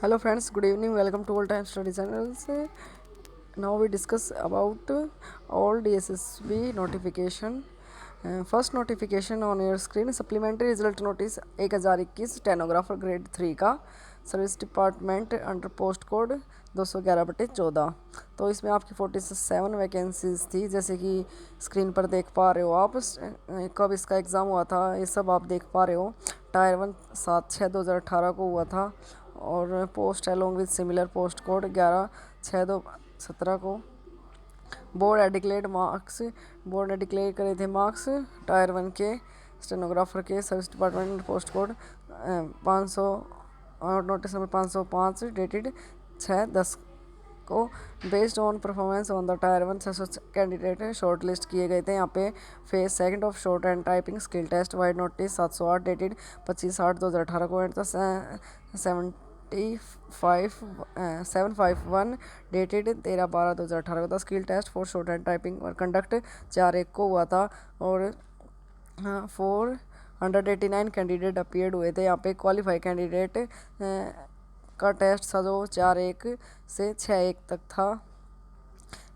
Hello friends, good evening. Welcome to All Time Study Channels. Now we discuss about all DSSB notification. First notification on your screen supplementary result notice 1021 stenographer grade 3 का service department under post code 211/14। तो इसमें आपकी 47 vacancies थी, जैसे कि screen पर देख पा रहे हो आप। कब इसका एग्ज़ाम हुआ था ये सब आप देख पा रहे हो। टायर 1 7/6/2018 को हुआ था और post along with similar post code 11/6/2017 को। बोर्ड ने डिक्लेयर करे थे मार्क्स टायर 1 के स्टेनोग्राफर के सर्विस डिपार्टमेंट पोस्ट कोड 500 और नोटिस नंबर 505 डेटेड 6/10 को। Based on performance on the tier 1 600 candidate short list किए गए थे यहाँ पे। Phase second of short and typing skill test vide notice 708 dated 25/8/2018 को। एंड द 751 डेटेड 13/12/2018 को। Skill test for short and typing और conduct 4/1 को हुआ था और 489 कैंडिडेट अपीयर्ड हुए थे यहाँ पे। क्वालिफाई कैंडिडेट का टेस्ट था जो 4/1 से 6/1 तक था।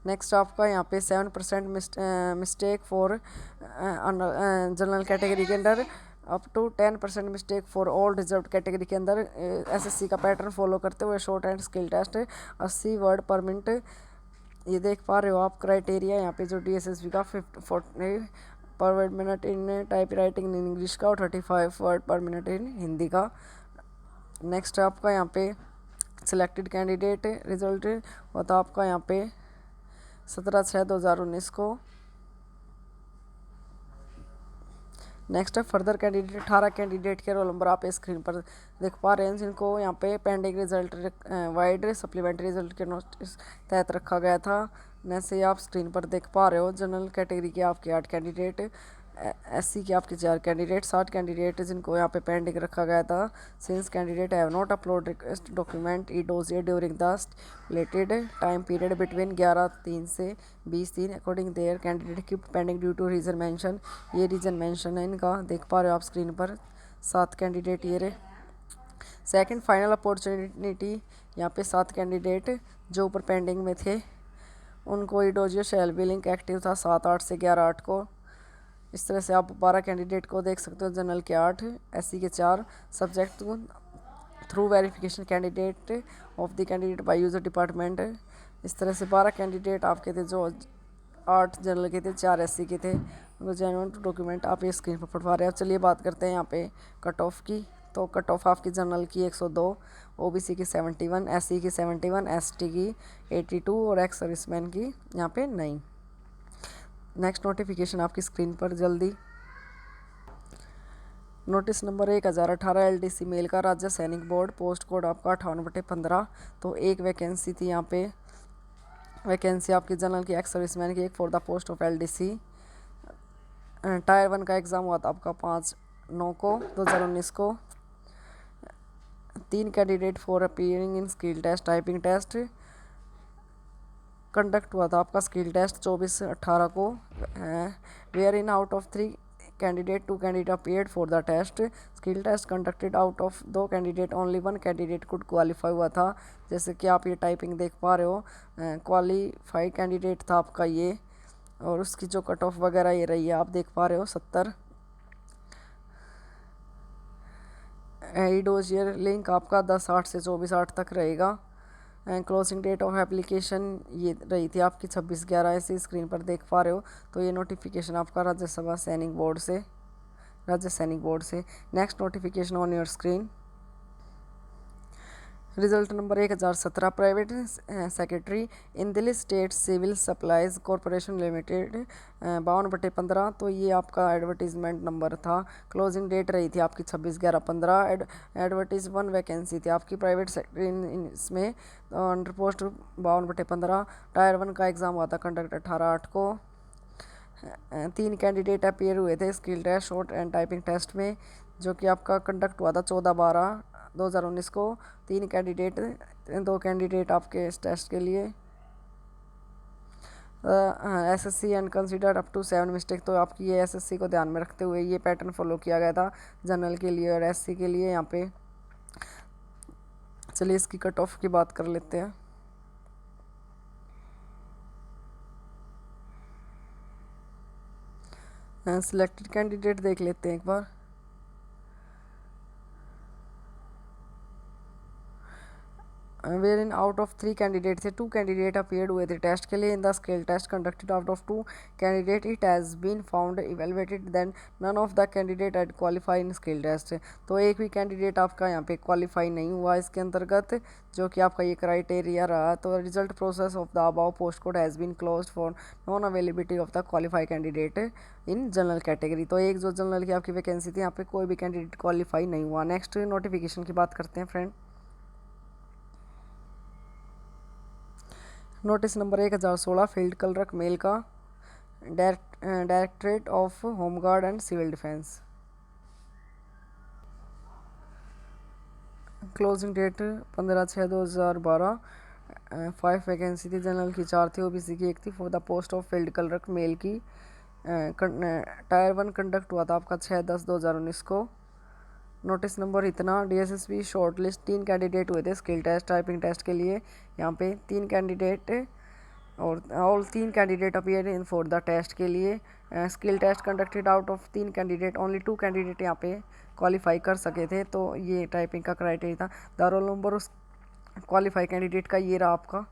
नेक्स्ट आपका यहाँ पे 7% मिस्टेक फॉर जनरल कैटेगरी के अंदर, up to 10% mistake for all reserve category के अंदर। एसएससी का पैटर्न फॉलो करते हुए short and skill test 80 word per minute. ये देख पा रहे हो आप क्राइटेरिया यहाँ पे जो डीएसएसबी का 40 पर word minute in type writing in English का और 35 word per minute in Hindi का। नेक्स्ट आपका यहाँ पे सिलेक्टेड कैंडिडेट रिजल्ट होता आपका यहाँ पे 17/6/2019 को। नेक्स्ट है फर्दर कैंडिडेट 18 कैंडिडेट के रोल नंबर आप स्क्रीन पर देख पा रहे हैं, जिनको यहाँ पे pending result wide supplementary result के नोटिस तहत रखा गया था। जैसे आप स्क्रीन पर देख पा रहे हो जनरल कैटेगरी के आपके 8 कैंडिडेट, एससी के आपके 4 कैंडिडेट, 60 कैंडिडेट जिनको यहाँ पे पेंडिंग रखा गया था। Since candidate have not upload request document e dossier during the stated time period between 11/3 से 20/3 according their candidate keep pending due to reason mention. ये रीजन मेंशन है इनका, देख पा रहे हो आप स्क्रीन पर 7 कैंडिडेट ये रहे। सेकेंड फाइनल अपॉर्चुनिटी यहाँ पे 7 कैंडिडेट जो ऊपर पेंडिंग में थे उनको ई dossier shall be link active था 7/8 से 11/8 को। इस तरह से आप 12 कैंडिडेट को देख सकते हो, जनरल के 8, एससी के 4। Subject through verification candidate of the candidate by user department. इस तरह से 12 कैंडिडेट आपके थे, जो 8 जनरल के थे, 4 एससी के थे। जेन्युइन डॉक्यूमेंट आप ये स्क्रीन पर पढ़वा रहे हैं। अब चलिए बात करते हैं यहाँ पे कट ऑफ की। तो कट ऑफ आपकी जनरल की 102, ओबीसी की 71, एससी की 71, एसटी की 82 और एक्स सर्विसमैन की यहाँ पे 9। नेक्स्ट नोटिफिकेशन आपकी स्क्रीन पर जल्दी। नोटिस नंबर 1018 एलडीसी मेल का राज्य सैनिक बोर्ड, पोस्ट कोड आपका 58/15। तो एक वैकेंसी थी यहाँ पे, वैकेंसी आपकी जनरल की एक्स सर्विसमैन की, एक for the post of LDC. Tyre 1 का एग्ज़ाम हुआ था आपका 5/9 को 2019 को। 3 candidate for appearing in skill test typing test conduct हुआ था आपका स्किल टेस्ट 24/18 को। Wherein out of 3 candidate 2 candidate appeared for the test. Skill test conducted out of 2 candidate only 1 candidate could qualify हुआ था। जैसे कि आप ये टाइपिंग देख पा रहे हो, क्वालिफाई कैंडिडेट था आपका ये, और उसकी जो कट ऑफ वगैरह ये रही है आप देख पा रहे हो 70। ई डोजियर लिंक आपका 10/8 से 24/8 तक रहेगा। क्लोजिंग डेट ऑफ एप्लीकेशन ये रही थी आपकी 26/11, ऐसे स्क्रीन पर देख पा रहे हो। तो ये नोटिफिकेशन आपका राज्य सैनिक बोर्ड से। Next notification on your screen. Result number 1017 private secretary in Delhi state civil supplies corporation limited 52/15। तो ये आपका एडवर्टीजमेंट नंबर था। क्लोजिंग डेट रही थी आपकी 26/11/15। एडवर्टीज 1 वैकेंसी थी आपकी प्राइवेट सेक्रेटरी इसमें अंडर पोस्ट 52/15। टायर 1 का एग्ज़ाम हुआ था कंडक्ट 18/8 को। 3 कैंडिडेट अपीयर हुए थे skill test short and typing test में, जो कि आपका कंडक्ट हुआ था 14/12/2019 को। 3 कैंडिडेट 2 कैंडिडेट आपके इस टेस्ट के लिए। SSC and considered up to 7 mistake. तो आपकी ये एसएससी को ध्यान में रखते हुए ये पैटर्न फॉलो किया गया था जनरल के लिए और एससी के लिए। यहाँ पे चलिए इसकी कट ऑफ की बात कर लेते हैं। सिलेक्टेड कैंडिडेट देख लेते हैं एक बार। Wherein out of 3 candidate थे 2 कैंडिडेट अपीयर्ड हुए थे टेस्ट के लिए in the skill test conducted out of 2 candidate it has been found evaluated then none of the candidate had qualify in skill test. तो एक भी candidate आपका यहाँ पे क्वालिफाई नहीं हुआ इसके अंतर्गत, जो कि आपका ये क्राइटेरिया रहा। तो result process of the above post code has been closed for non availability of the qualify candidate in general category. तो एक जो जनरल की आपकी वैकेंसी थी यहाँ पे कोई भी कैंडिडेट क्वालिफाई नहीं हुआ। नेक्स्ट नोटिफिकेशन की बात करते हैं friend. Notice number 1016 field clerk male का directorate of home guard and civil defence. Closing date 15/6/2012। 5 vacancy थी, जनरल की 4 थी, ओबीसी की 1 थी। For the post of field clerk male की टायर 1 कंडक्ट हुआ था आपका 6/10/2019 को। नोटिस नंबर इतना डीएसएसबी शॉर्ट लिस्ट 3 कैंडिडेट हुए थे स्किल टेस्ट टाइपिंग टेस्ट के लिए। यहाँ पे 3 कैंडिडेट और all 3 candidate appear in for the test के लिए। Skill test conducted out of 3 candidate only 2 candidate यहाँ पे क्वालिफाई कर सके थे। तो ये टाइपिंग का क्राइटेरिया था। द रोल नंबर उस क्वालिफाई कैंडिडेट का ये रहा आपका।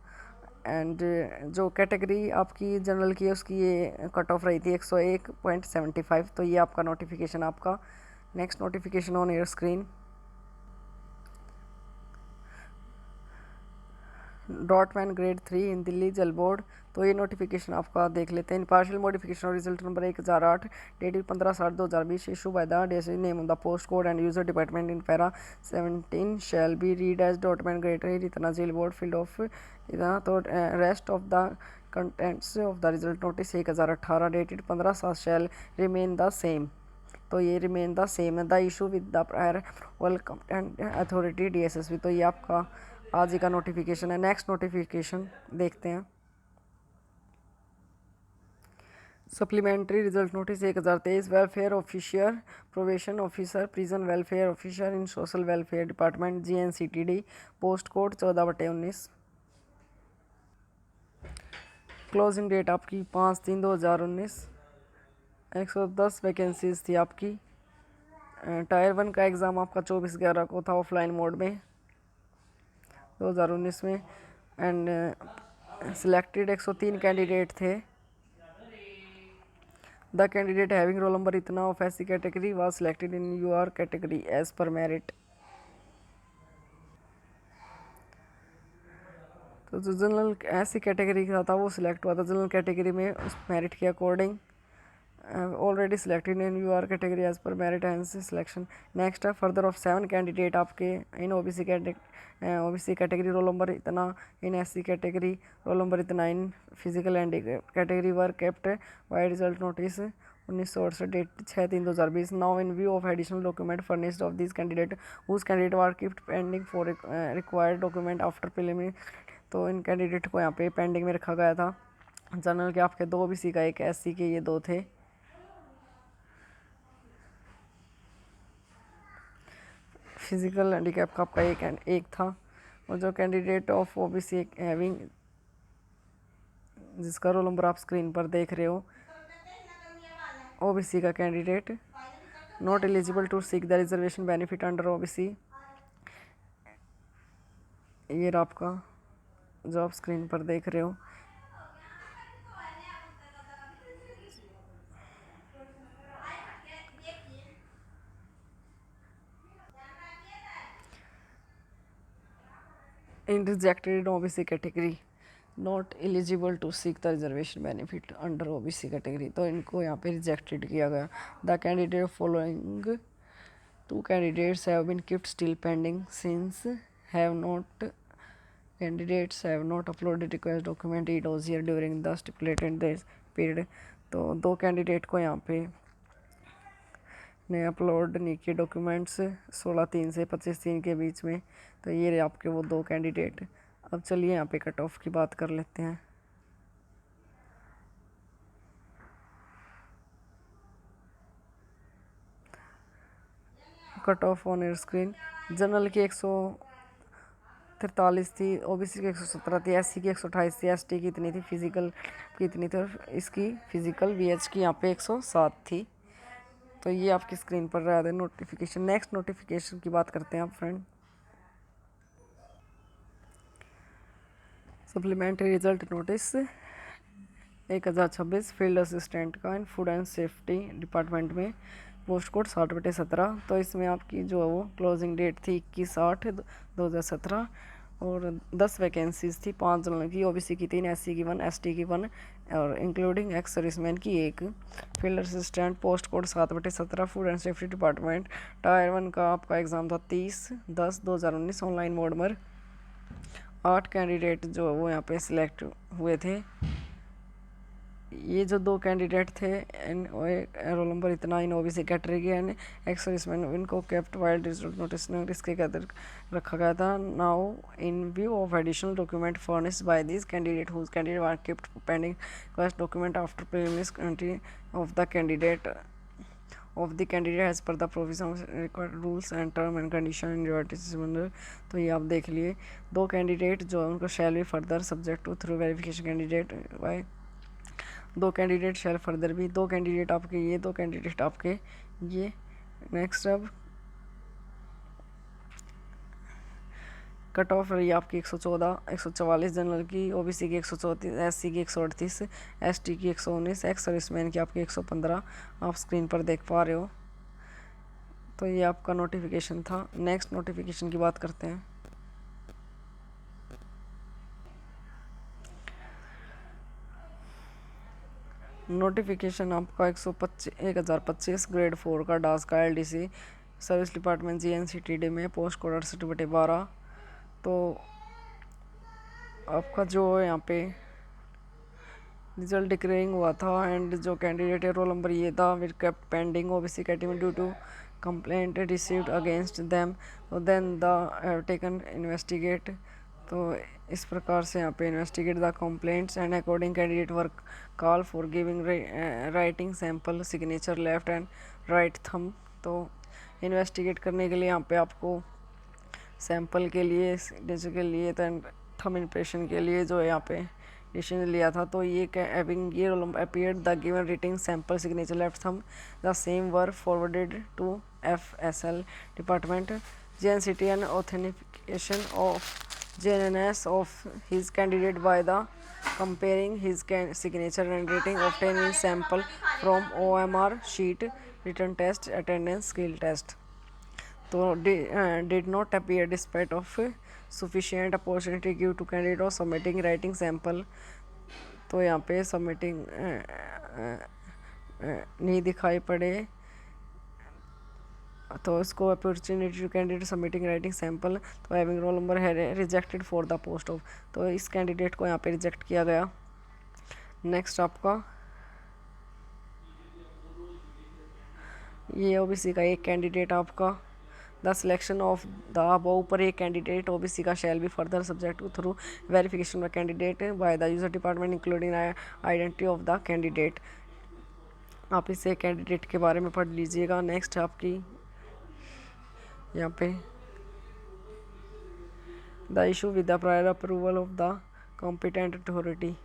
एंड जो कैटेगरी आपकी जनरल की है उसकी ये कट ऑफ रही थी 101.75। तो ये आपका नोटिफिकेशन आपका। Next notification on your screen. डॉटमैन ग्रेड 3 इन दिल्ली जल बोर्ड। तो ये नोटिफिकेशन आपका देख लेते हैं। पार्शियल मॉडिफिकेशन और result number 1008 dated 15/7/2020 issue by the decision name of the post code and user department in para 17 shall be read as डॉटमैन ग्रेड 3 इतना जेल बोर्ड फील्ड ऑफ इतना। तो rest of the contents of the result notice 1018 dated 15/7 shall remain the same. तो ये remain the same है the issue with the prior competent authority DSSB. तो ये आपका आज ही का नोटिफिकेशन है। नेक्स्ट नोटिफिकेशन देखते हैं। Supplementary result notice 1023 welfare officer probation officer prison welfare officer in social welfare department GNCTD post code 14/19। Closing date आपकी 5/3/2019। 110 वैकेंसीज थी आपकी। टायर 1 का एग्ज़ाम आपका 24/11 को था ऑफलाइन मोड में 2019 में। एंड सिलेक्टेड 103 कैंडिडेट थे। The candidate having roll number इतना of SC category was selected in UR category as per merit. तो जो जनरल एससी कैटेगरी का था वो सिलेक्ट हुआ था जनरल कैटेगरी में उस मेरिट के according. Already selected in UR category as per merit hence selection. Next है फर्दर ऑफ 7 कैंडिडेट आपके in OBC category roll number इतना in SC category roll number इतना in physical and category were kept vide result notice 1968 date 6/3/2020। Now in view of additional document furnished of this candidate whose candidate were kept pending for required document after preliminary. तो इन candidate को यहाँ पे pending में रखा गया था। General के आपके 2 ओबीसी का 1 एससी के ये 2 थे। फिजिकल हैंडीकैप का आपका एक था। और जो कैंडिडेट ऑफ ओबीसी हैविंग जिसका रोल नंबर आप स्क्रीन पर देख रहे हो ओबीसी का candidate not eligible to seek the reservation benefit under OBC. ये आपका जो आप स्क्रीन पर देख रहे हो। In rejected in OBC category not eligible to seek the reservation benefit under OBC category. तो इनको यहाँ पे रिजेक्टेड किया गया। The candidate following 2 candidates have been kept still pending since have not candidates have not uploaded request document it was here during the stipulated this period. तो 2 candidate को यहाँ पे ने अपलोड नहीं किए डॉक्यूमेंट्स 16/3 से 25/3 के बीच में। तो ये रहे आपके वो 2 कैंडिडेट। अब चलिए यहाँ पे कट ऑफ की बात कर लेते हैं। Cut off on your screen. General की 43 थी, ओबीसी की 117 थी, एससी की 128 थी, एसटी की इतनी थी, फिजिकल की इतनी थी, और इसकी फिजिकल वीएच की यहाँ पे 107 थी। तो ये आपकी स्क्रीन पर रहा है नोटिफिकेशन। नेक्स्ट नोटिफिकेशन की बात करते हैं आप friend. Supplementary result notice 1026 field assistant का in food and safety department में, पोस्ट कोड 60/17। तो इसमें आपकी जो है वो क्लोजिंग डेट थी 21/8/2017 और 10 वैकेंसीज थी, 5 जनरल की, ओबीसी की 3, एससी की 1, एसटी की 1 और इंक्लूडिंग एक्स सर्विसमैन की 1। Field assistant post code 7/17 food and safety department. Tyre 1 का आपका एग्ज़ाम था 30/10/2019 ऑनलाइन मोड में। 8 कैंडिडेट जो है वो यहाँ पे सिलेक्ट हुए थे। ये जो 2 कैंडिडेट थे रोल नंबर इतना इन ओबीसी कैटेगरी के एंड एक्स सर्विसमैन, इनको केप्ट वाइल्ड रिजल्ट नोटिस इसके कहते रखा गया था। Now in view of additional document furnished by this candidate whose candidate are kept pending request document after preliminary country of the candidate as per the provision required rules and term and condition in advertisement. तो ये आप देख लिए 2 candidate जो है उनको shall be further subject to through verification candidate by 2 candidate shall further भी, 2 candidate आपके ये, 2 कैंडिडेट आपके ये। नेक्स्ट अब कट ऑफ रही आपकी 114, 144 जनरल की, ओबीसी की 134, एससी की 138, एसटी की 119, एक्स सर्विसमैन की आपकी 115 आप स्क्रीन पर देख पा रहे हो। तो ये आपका नोटिफिकेशन था। नेक्स्ट नोटिफिकेशन की बात करते हैं। नोटिफिकेशन आपका 1025 ग्रेड 4 का डास का एलडीसी सर्विस डिपार्टमेंट जीएनसीटीडी में, पोस्ट कोड 68/12। तो आपका जो यहाँ पे रिजल्ट डिक्लेयरिंग हुआ था एंड जो कैंडिडेट है रोल नंबर ये था with kept pending OBC category due to complaint received against them, then the taken investigate. तो इस प्रकार से यहाँ पे investigate the complaints and according candidate work call for giving writing sample signature left and right thumb. तो investigate करने के लिए यहाँ पे आपको सैंपल के लिए, सिग्नेचर के लिए, थंब इम्प्रेशन के लिए जो है यहाँ पे डिसीजन लिया था। तो ये हैविंग ये appeared the given writing sample signature left thumb the same were forwarded to FSL department JNCT and authentication of genuineness of his candidate by the comparing his signature and rating obtaining sample from OMR sheet, written test, attendance, skill test. तो did not appear despite of sufficient opportunity give to candidate of submitting writing sample। तो यहाँ पे submitting नहीं दिखाई पड़े, तो इसको opportunity to candidate submitting writing sample. तो हैविंग रोल नंबर है rejected for the post of. तो इस कैंडिडेट को यहाँ पे रिजेक्ट किया गया। नेक्स्ट आपका ये ओबीसी का एक कैंडिडेट आपका the selection of the above पर एक कैंडिडेट ओबीसी का shall be further subject to through verification of candidate by the user department including identity of the candidate. आप इससे कैंडिडेट के बारे में पढ़ लीजिएगा। नेक्स्ट आपकी यहाँ पे the issue with the prior approval of the competent authority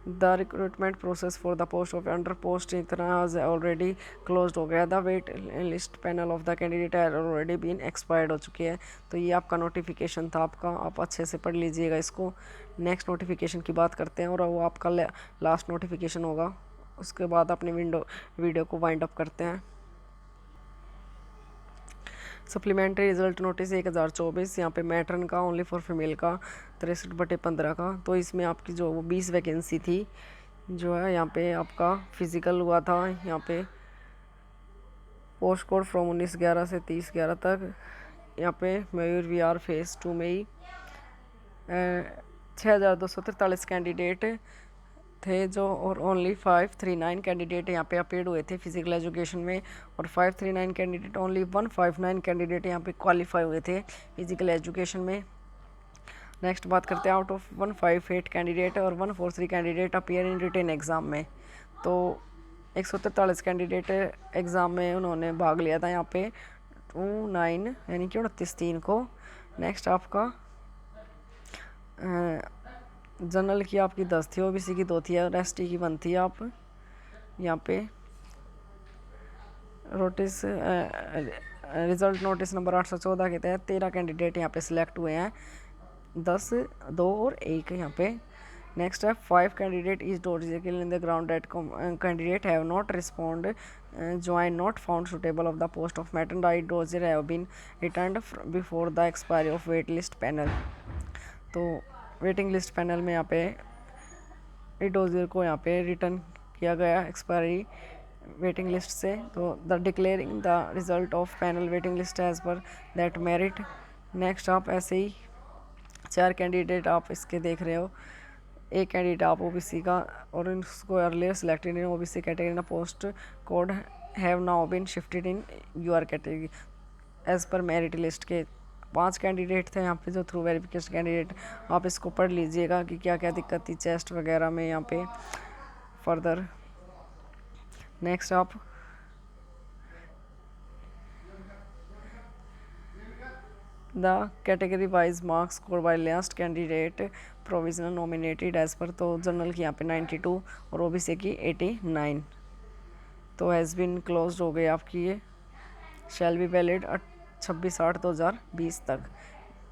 the recruitment process for the post of under post इतना ऑलरेडी क्लोज हो गया। The wait list panel of the candidate has already been expired हो चुकी है। तो ये आपका notification था आपका, आप अच्छे से पढ़ लीजिएगा इसको। नेक्स्ट नोटिफिकेशन की बात करते हैं और वो आपका लास्ट नोटिफिकेशन होगा। उसके बाद अपनी वीडियो को वाइंड अप करते हैं। सप्लीमेंट्री रिजल्ट नोटिस 1024 यहाँ पे मैट्रन का ओनली फॉर फीमेल का 63/15 का। तो इसमें आपकी जो वो 20 वैकेंसी थी जो है यहाँ पे आपका फिज़िकल हुआ था। यहाँ पे पोस्ट कोड फ्रॉम 19/11 से 30/11 तक। यहाँ पे मयूर विहार फेस 2 मई 6243 कैंडिडेट थे जो, और ओनली 539 कैंडिडेट यहाँ पे अपीयर्ड हुए थे फिजिकल एजुकेशन में, और 539 कैंडिडेट ओनली 159 कैंडिडेट यहाँ पे क्वालिफाई हुए थे फिजिकल एजुकेशन में। नेक्स्ट बात करते हैं आउट ऑफ 158 कैंडिडेट और 143 candidate appear in written exam में। तो 143 कैंडिडेट एग्ज़ाम में उन्होंने भाग लिया था यहाँ पे 29 यानी कि 29/3 को। नेक्स्ट आपका जनरल की आपकी 10 थी, ओबीसी की 2 थी और एसटी की 1 थी। आप यहाँ पे नोटिस रिजल्ट नोटिस नंबर 814 के तहत 13 कैंडिडेट यहाँ पे सिलेक्ट हुए हैं, 10, 2 और 1 यहाँ पे। नेक्स्ट है 5 कैंडिडेट इज डोरिजिकल in the ground that candidate have not respond join not found suitable of the post of मैटरनाइट डोजर have been returned before the expiry of wait list panel. तो वेटिंग लिस्ट पैनल में यहाँ पे dozer को यहाँ पे रिटर्न किया गया एक्सपायरी वेटिंग लिस्ट से। तो the declaring the result of panel waiting list as per that merit. Next आप ऐसे ही 4 कैंडिडेट आप इसके देख रहे हो। एक कैंडिडेट आप ओबीसी का और उसको earlier selected in OBC category ना post code have now been shifted in UR category as per merit list के 5 कैंडिडेट थे यहाँ पे जो थ्रू वेरिफिकेशन कैंडिडेट। आप इसको पढ़ लीजिएगा कि क्या क्या दिक्कत थी चेस्ट वगैरह में यहाँ पे फर्दर। नेक्स्ट आप the category wise marks score by last candidate provisional nominated as per. तो जनरल की यहाँ पे 92 और ओबीसी की 89। तो हैज़ बीन क्लोज हो गई आपकी ये, शैल बी वैलिड 26/8/2020 तक।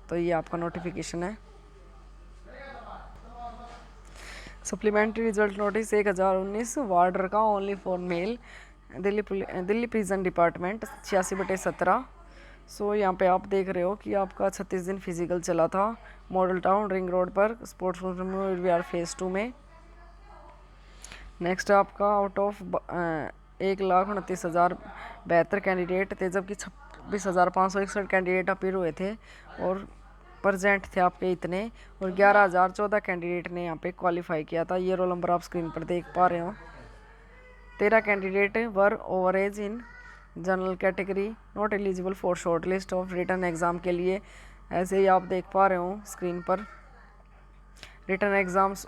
तो ये आपका नोटिफिकेशन है। सप्लीमेंट्री रिजल्ट नोटिस 1019 वार्डर का only for male, Delhi prison department 86/17। सो यहाँ पे आप देख रहे हो कि आपका 36 दिन फिजिकल चला था मॉडल टाउन रिंग रोड पर स्पोर्ट्स वीआर फेज 2 में। नेक्स्ट आपका आउट ऑफ 1,29,072 कैंडिडेट थे, जबकि 26,561 कैंडिडेट अपीयर हुए थे और प्रेजेंट थे आपके इतने, और 11,014 कैंडिडेट ने यहाँ पे क्वालिफाई किया था। ये रोल नंबर आप स्क्रीन पर देख पा रहे हो। 13 candidate were over age in general category not eligible for short list of return exam के लिए। ऐसे ही आप देख पा रहे हो स्क्रीन पर। रिटर्न एग्ज़ाम्स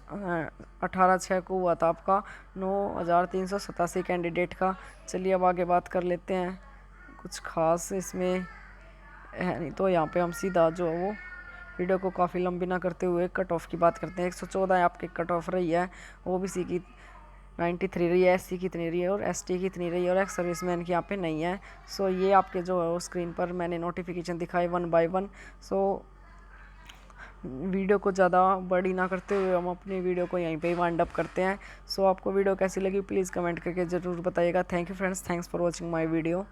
18/6 को हुआ था आपका 9,387 कैंडिडेट का। चलिए अब आगे बात कर लेते हैं, कुछ खास इसमें है नहीं। तो यहाँ पे हम सीधा जो वो वीडियो को काफ़ी लंबी ना करते हुए कट ऑफ की बात करते हैं। 114 आपकी कट ऑफ रही है, ओबीसी की 93 रही है, एससी की इतनी रही है और एसटी की इतनी रही है और एक्स सर्विसमैन की यहाँ पे नहीं है। सो ये आपके जो है वो स्क्रीन पर मैंने नोटिफिकेशन दिखाए 1 बाय 1। सो वीडियो को ज़्यादा बड़ी ना करते हुए हम अपनी वीडियो को यहीं पे ही वाइंड अप करते हैं। सो आपको वीडियो कैसी लगी प्लीज़ कमेंट करके ज़रूर बताइएगा। Thank you friends, thanks for watching my video.